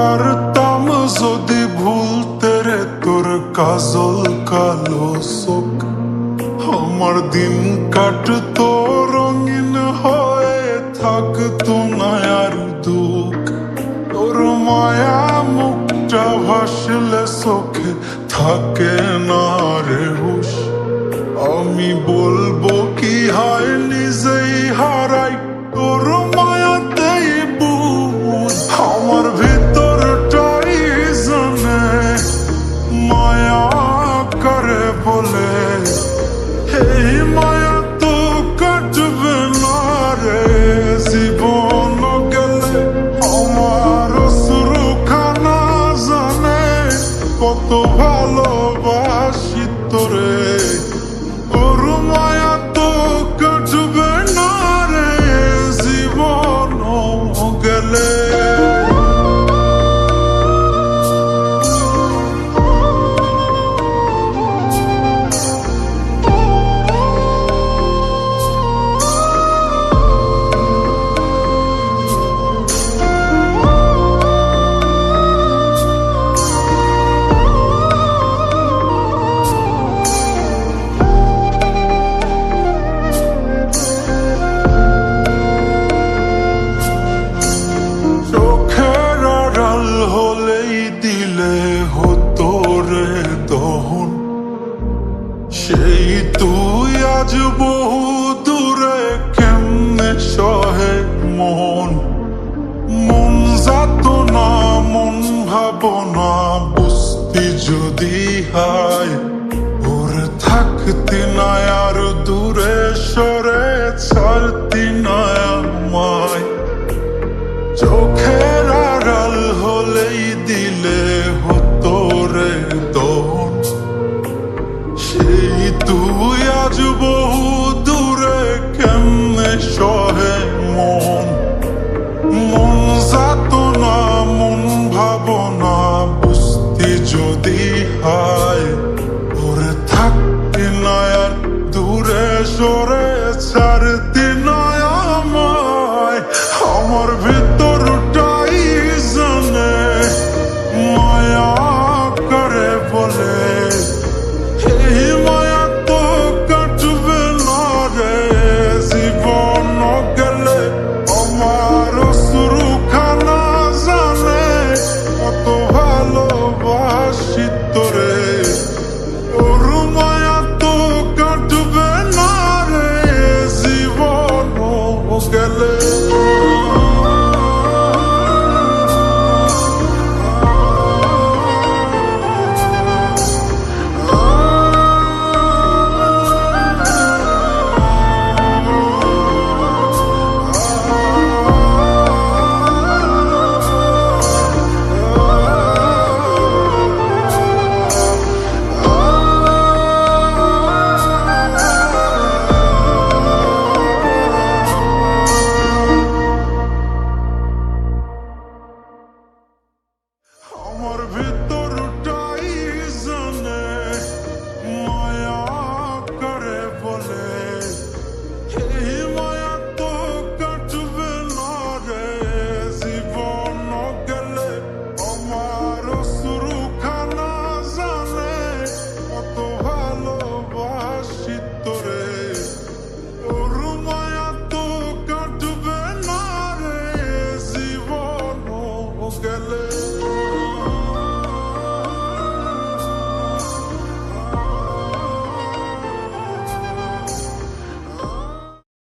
পারতাম যদি ভুলতে রে তোর কাজল কালো চোখ, আমার দিন কাটতো রঙিন হয়ে, থাকতো না আর দুঃখ। তোর মায়া মুখটা ভাসলে চোখে থাকে না রে হুশ। আমি বলবো কি হয় নিজেই হারাই তোর মায়াতেই বুঝ। আমার ভিতরটাই জানে মায়া করে বলে, এই মায়া তো কাটবে না রে জীবন গেলে। আমার অশ্রুখানা জানে কত ভালোবাসি তোরে, তোর মায়া তো কাটবে না রে জীবন গেলে। সেই তুই আজ বহু দূরে কেমনে সহে মন, মন যাতো না মন ভাবনা বুঝতি যদি হায়, ওর থাকতে না